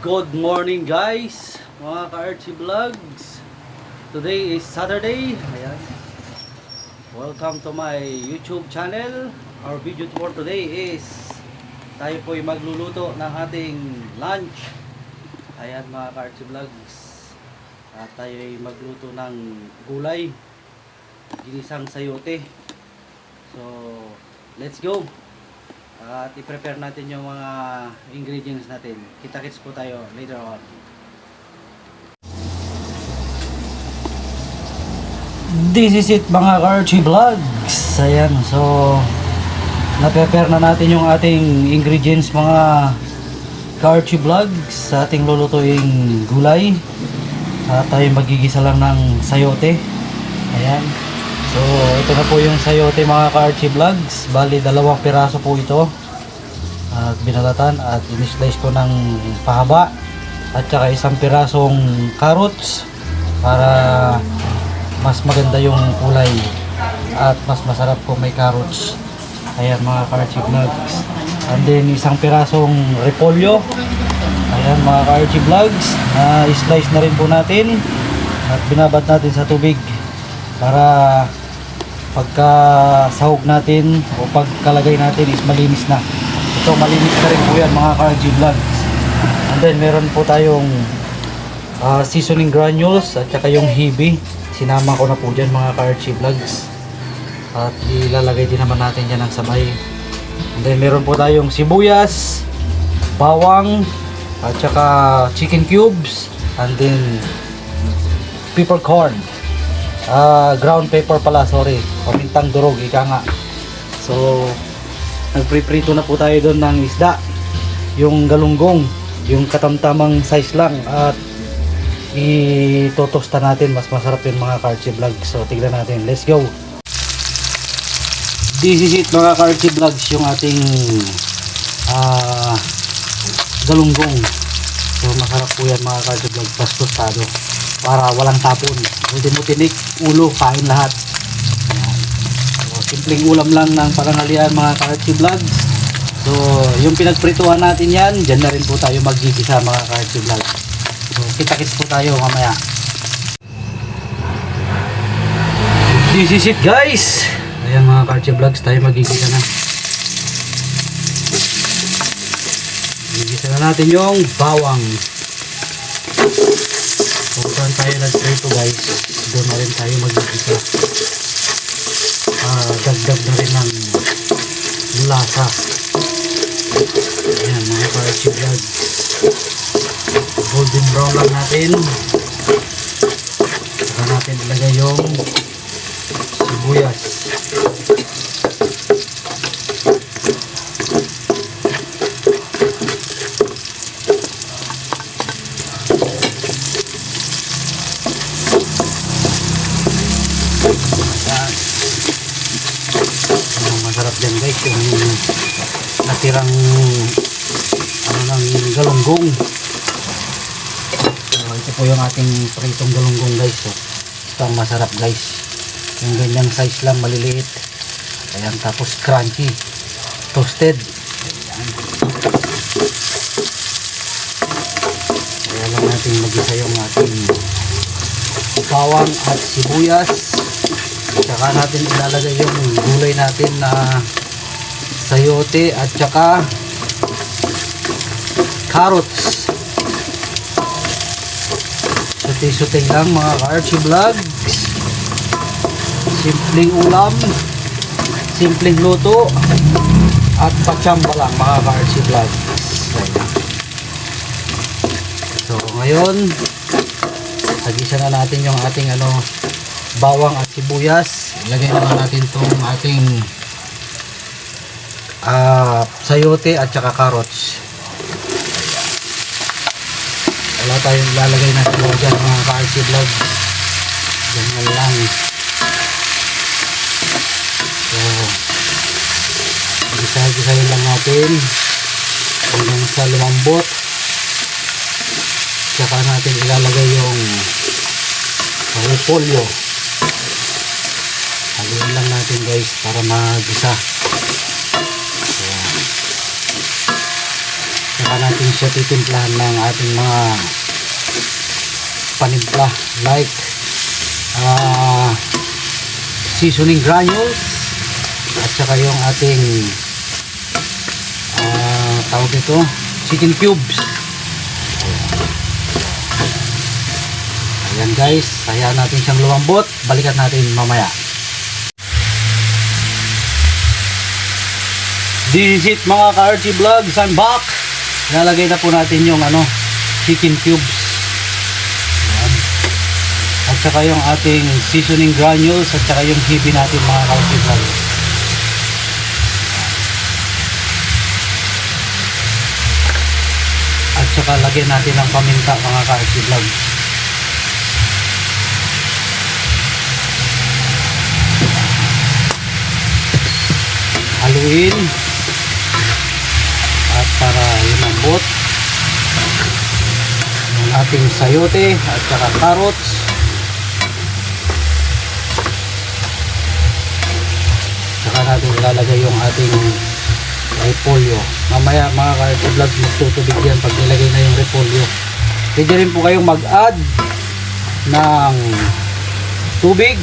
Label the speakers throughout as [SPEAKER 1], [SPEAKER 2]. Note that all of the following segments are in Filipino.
[SPEAKER 1] Good morning guys, mga ka-Archie Vlogs. Today is Saturday. Ayan. Welcome to my YouTube channel. Our video for today is tayo po ay magluluto ng ating lunch. Ayan mga ka-Archie Vlogs. At tayo ay magluto ng gulay, ginisang sayote. So, let's go. At i-prepare natin yung mga ingredients natin. Kita-kits po tayo later on. This is it mga ka-Archie Vlogs. Ayan, so na-prepare na natin yung ating ingredients mga ka-Archie Vlogs sa ating lulutuing gulay. At tayo magigisa lang ng sayote. Ayan. So, ito na po yung sayote mga ka-Archie Vlogs. Bali, 2 piraso po ito. At binalatan at in-slice ko ng pahaba. At saka 1 pirasong carrots para mas maganda yung kulay. At mas masarap kung may carrots. Ayan mga ka-Archie Vlogs. And then 1 pirasong repolyo. Ayan mga ka-Archie Vlogs. Slice na rin po natin. At binabad natin sa tubig para pagka sahog natin o pagkalagay natin is malinis na. Ito malinis na rin po yan mga ka-Archie Vlogs. And then meron po tayong seasoning granules at saka yung hibi. Sinama ko na po dyan mga ka-Archie Vlogs. At ilalagay din naman natin dyan ng sabay. And then meron po tayong sibuyas, bawang, at saka chicken cubes, and then peppercorn. Ground pepper pala, sorry. Pamintang durog, ika nga. So, nagpriprito na po tayo doon ng isda. Yung galunggong, yung katamtamang size lang. At itotosta natin. Mas masarap yung mga ka-Archie Vlogs. So, tignan natin. Let's go! This is it mga ka-Archie Vlogs. Yung ating galunggong. So, masarap po yan mga ka-Archie Vlogs. Pas tostado. Para walang tapon. Pwede mo tinik, ulo, kain lahat. So, simpleng ulam lang ng pananghalian mga ka-Archie Vlogs. So, yung pinagprituhan natin yan, dyan na rin po tayo magigisa mga ka-Archie Vlogs. So, kita-kits po tayo mamaya. This is it guys. Ayan mga ka-Archie Vlogs, tayo magigisa na. Magigisa na natin yung bawang. Kung saan tayo nag-prito guys, doon na rin tayo mag-igisa. Dagdag na rin ng lasa. Ayan mga ka-Archie Vlogs. Golden brown lang natin. Saka natin ilagay yung sibuyas. Masarap dyan guys yung natirang ng galunggong. So, ito po yung ating pritong galunggong guys. So, ito ang masarap guys, yung ganyang size lang, maliliit. Ayan, tapos crunchy, toasted. Ayan. Kaya lang natin mag-isa yung ating bawang at sibuyas. Saka natin ilalagay yung gulay natin na sayote at saka carrots. Suti-suti lang mga ka-Archie Vlogs. Simpleng ulam, simpleng luto, at patsamba lang mga ka-Archie Vlogs. So ngayon, hagisa na natin yung ating bawang at sibuyas. Ilagay naman natin itong ating sayote at saka carrots. Wala tayong ilalagay na sabaw dyan mga ka-Archie Vlogs. Ganyan lang. So, gisa-gisahin lang natin hanggang sa lumambot. Saka natin ilalagay yung repolyo. Haluin lang natin guys para magisa. So, saka Saka natin siya titimplahan ng ating mga panimpla like seasoning granules at saka yung ating tawag ito chicken cubes. Ayan guys, hayaan natin siyang lumambot, balikan natin mamaya. This is it mga ka-Archie Vlogs, I'm back. Nalagay na po natin yung chicken cubes. Ayan. At saka yung ating seasoning granules at saka yung hibi natin mga ka-Archie Vlogs. At saka lagyan natin ng paminta mga ka-Archie Vlogs. Haluin at para lumambot yung ating sayote at saka carrots. Saka natin ilalagay yung ating repolyo. Mamaya mga ka-Archie Vlogs, magtutubig yan pag nilagay na yung repolyo. Pwede rin po kayong mag-add ng tubig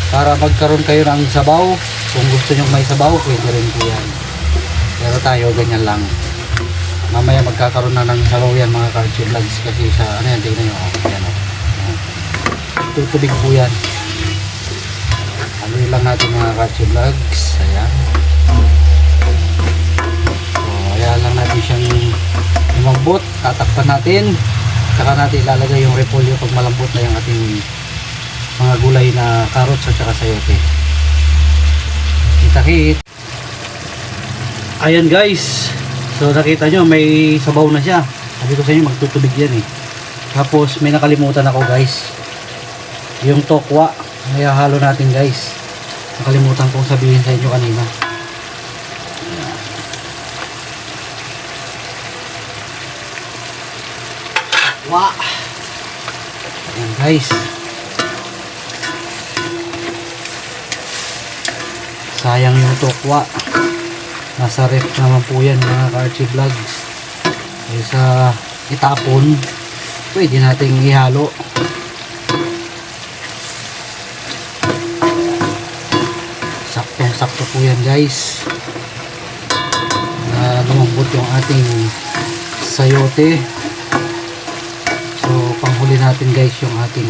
[SPEAKER 1] para magkaroon kayo ng sabaw. Kung gusto nyo may sabaw, pwede rin po yan. Pero tayo, ganyan lang. Mamaya magkakaroon na ng sabaw yan mga ka-Archie Vlogs. Kasi sa, yan, tignan nyo. Yan, tutubig po yan. Haluin lang natin mga ka-Archie Vlogs. Ayan. So, ayan lang natin siyang lumambot. Tatakpan natin. Saka natin ilalagay yung repolyo pag malambot na yung ating mga gulay na carrots at saka sayote. Kita-kit. Ayan guys, so nakita nyo may sabaw na siya. Sabi ko sa inyo magtutubig yan eh. Tapos may nakalimutan ako guys, yung tokwa. May halo natin guys. Nakalimutan kong sabihin sa inyo kanina. Tokwa. Ayan guys, sayang yung tokwa. Nasa ref naman po yan mga ka-Archie Vlogs. Kaysa itapon, pwede nating ihalo. Saktong sakto po yan guys. Lumambot yung ating sayote. So panghuli natin guys yung ating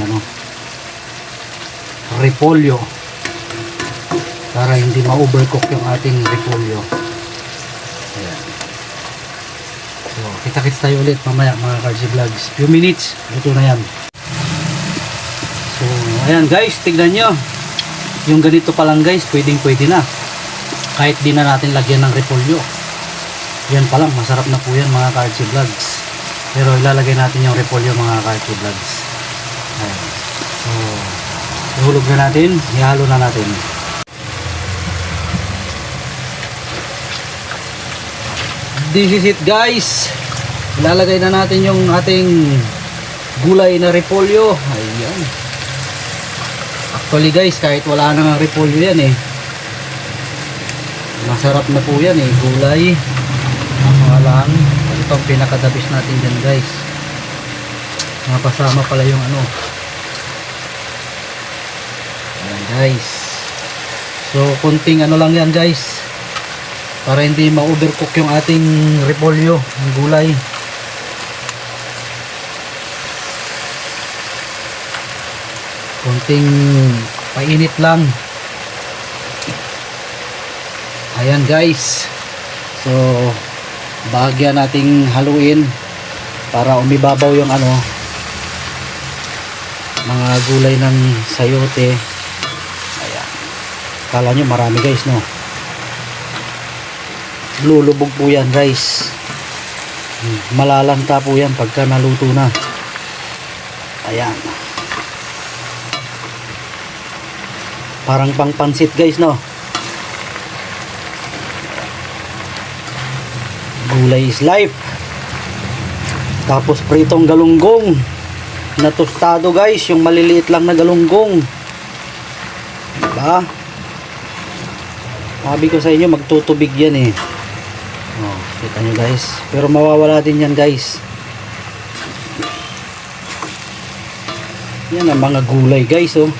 [SPEAKER 1] repolyo, para hindi ma-overcook yung ating repolyo. Ayan. So, kita-kits tayo ulit mamaya mga ka-Archie Vlogs. Few minutes, luto na yan. So, ayan guys, tignan nyo. Yung ganito pa lang guys, pwedeng-pwede na. Kahit di na natin lagyan ng repolyo. Yan pa lang, masarap na po yan mga ka-Archie Vlogs. Pero ilalagay natin yung repolyo mga ka-Archie Vlogs. Ayan. So, ihulog na natin, ihalo na natin. This is it guys. Ilalagay na natin yung ating gulay na repolyo. Ayan. Actually guys, kahit wala nang repolyo yan eh, masarap na po yan eh. Gulay ang mga lang. Ito ang pinakadabis natin dyan guys. Napasama pala yung ayan guys. So kunting lang yan guys, para hindi ma-overcook yung ating repolyo, ang gulay. Konting painit lang. Ayan guys. So bahagyan nating haluin para umibabaw yung mga gulay ng sayote. Ayan. Kala nyo marami guys, no? Lulubog po yan guys. Malalanta po yan pagka naluto na. Ayan. Parang pang pansit guys, no? Gulay is life. Tapos pritong galunggong na tostado guys, yung maliliit lang na galunggong. Diba? Sabi ko sa inyo magtutubig yan eh. Oh. Kita nyo guys. Pero mawawala din yan guys. Yan ang mga gulay guys oh.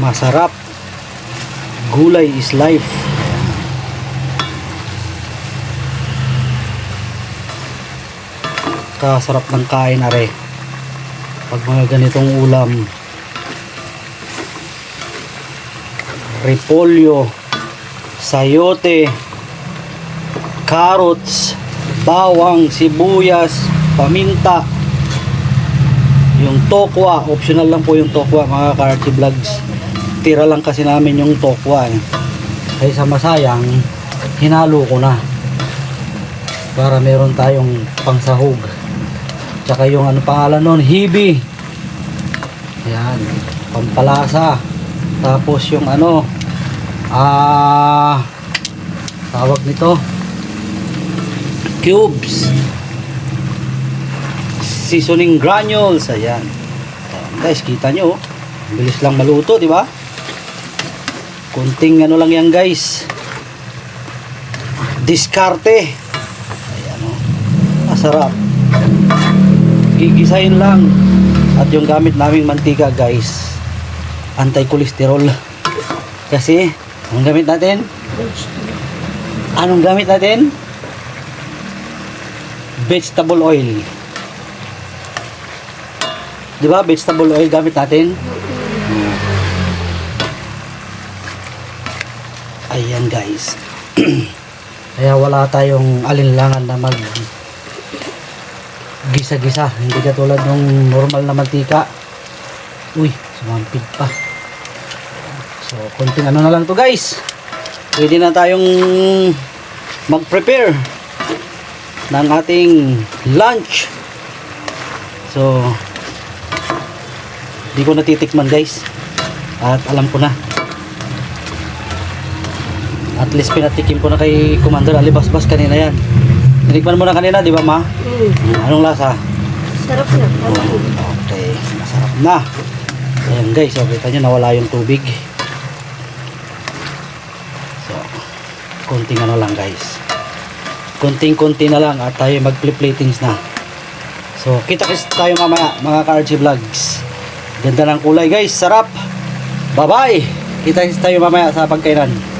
[SPEAKER 1] Masarap. Gulay is life. Kasarap ng kain are. Pag mga ganitong ulam. Repolyo, sayote, carrots, bawang, sibuyas, paminta, yung tokwa, optional lang po yung tokwa mga ka-Archie Vlogs. Tira lang kasi namin yung tokwa eh. Kaysa masayang, hinalo ko na para meron tayong pangsahog. Tsaka yung ano pangalan nun, hibi. Ayan, pampalasa. Tapos yung ano, tawag nito, cubes, seasoning granules. Ayan. Ayan guys, kita nyo, bilis lang maluto, di ba? Kunting ano lang yan guys, diskarte. Ayan o, masarap. Gigisahin lang. At yung gamit naming mantika guys, anti-cholesterol. Kasi anong gamit natin? Anong gamit natin? Vegetable oil. Di ba? Vegetable oil gamit natin. Ayan guys. Kaya wala tayong alinlangan na mag gisa-gisa. Hindi katulad ng normal na mantika. Uy, sumampid pa. So, konting ano na lang to guys. Pwede na tayong mag-prepare ng ating lunch. So, di ko natitikman guys. At alam ko na. At least pinatikim ko na kay Commander Alibasbas kanina yan. Tinikman mo na kanina, di ba ma? Anong lasa?
[SPEAKER 2] Sarap na.
[SPEAKER 1] Okay, masarap na. Ayan guys, so, kita nyo nawala yung tubig. So, konting ano lang guys. Konting-konti na lang at tayo mag-platings na. So, kita-kits tayo mamaya mga ka-Archie Vlogs. Ganda ng kulay guys, sarap. Bye-bye! Kita-kits tayo mamaya sa pagkainan.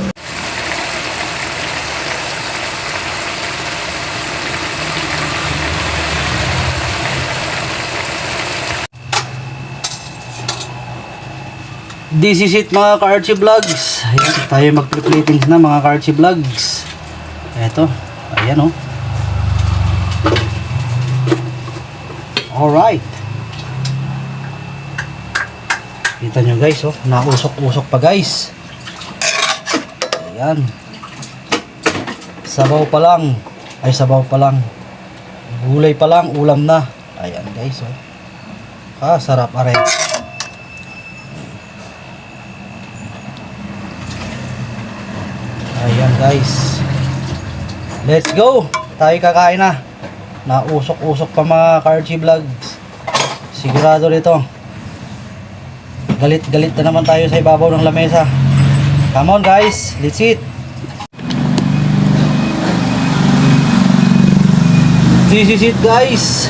[SPEAKER 1] This is it mga ka-Archie Vlogs. Ayan, tayo mag-platings na mga ka-Archie Vlogs. Eto, ayan o. Alright. Kita nyo guys oh, nausok-usok pa guys. Ayan. Sabaw pa lang. Ay sabaw pa lang. Gulay pa lang, ulam na. Ayan guys oh. Sarap are. Ayan guys. Let's go. Tayo kakain na. Nausok-usok pa mga ka-Archie Vlogs. Sigurado nito. Galit-galit na naman tayo sa ibabaw ng lamesa. Come on guys, let's eat. This is it guys.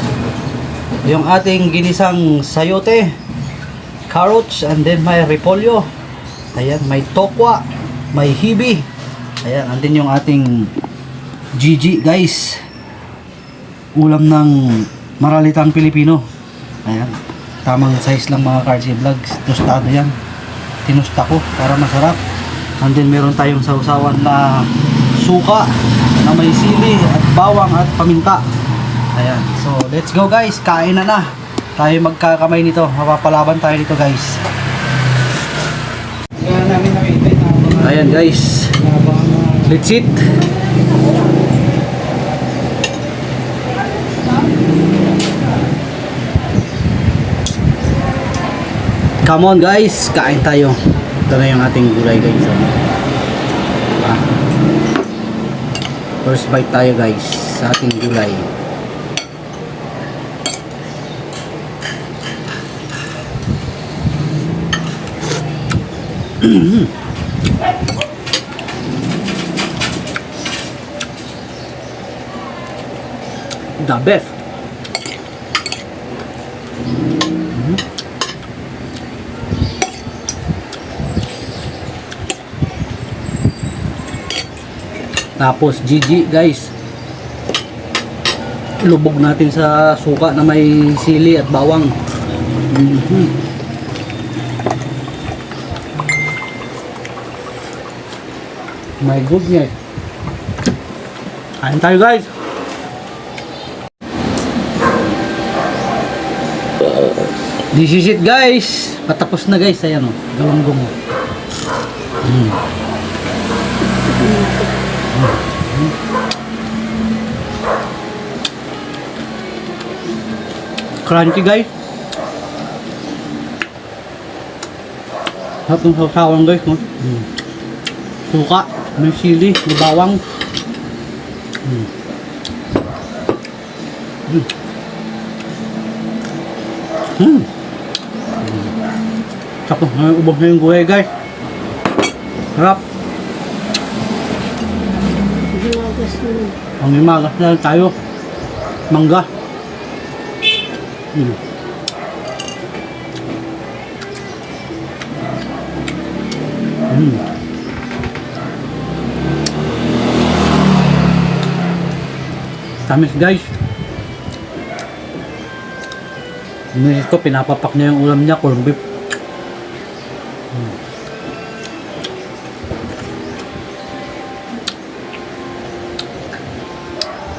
[SPEAKER 1] Yung ating ginisang sayote, carrots, and then may repolyo. Ayan, may tokwa, may hibi. Ayan, andin yung ating GG guys. Ulam ng maralitang Pilipino. Ayan, tamang size lang mga ka-Archie Vlogs. Tostado yan. Tinusta ko para masarap. And then meron tayong sausawan na suka na may sili at bawang at paminta. Ayan, so let's go guys. Kain na na. Tayo magkakamay nito. Mapapalaban tayo nito guys. Ayan guys. Let's eat. Come on guys, kain tayo. Ito na yung ating gulay guys. First bite tayo guys sa ating gulay. The best. Tapos GG guys. Lubog natin sa suka na may sili at bawang. My goodness. Kain tayo guys. This is it guys. Patapos na guys. Ayan o. Galunggong o. Crunchy guys. Sarap ng sausawan guys. No? Suka. May sili. May bawang. Sarap. May ubog na yung gulay guys. Sarap. Ang himagas na tayo. Mangga. Tamis guys. Minis ko, pinapapak niya yung ulam niya, corn beef.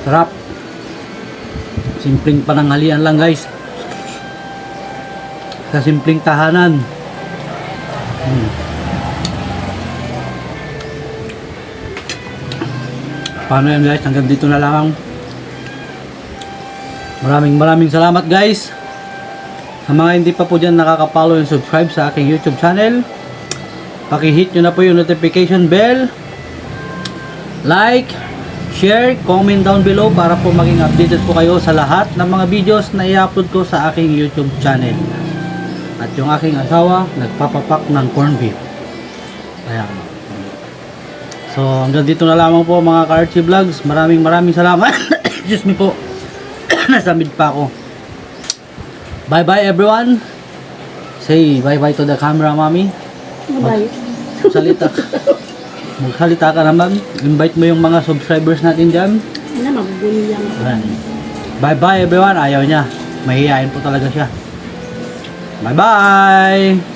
[SPEAKER 1] Sarap. Simpleng pananghalian lang guys. Sa simpleng tahanan. Paano yan guys? Hanggang dito na lang. Maraming salamat guys. Sa mga hindi pa po dyan nakaka-follow and subscribe sa aking YouTube channel, paki-hit nyo na po yung notification bell. Like, share, comment down below para po maging updated po kayo sa lahat ng mga videos na i-upload ko sa aking YouTube channel. At yung aking asawa, nagpapapak ng corn beef. Ayan. So, hanggang dito na lamang po mga ka-Archie Vlogs. Maraming salamat. Excuse me po. Nasa mid pa ako. Bye bye everyone. Say bye bye to the camera, mommy.
[SPEAKER 2] Bye.
[SPEAKER 1] Magsalita ka naman. Invite mo yung mga subscribers natin dyan.
[SPEAKER 2] Ano, magbuli lang.
[SPEAKER 1] Bye bye everyone. Ayaw niya. Mahihayin po talaga siya. Bye bye.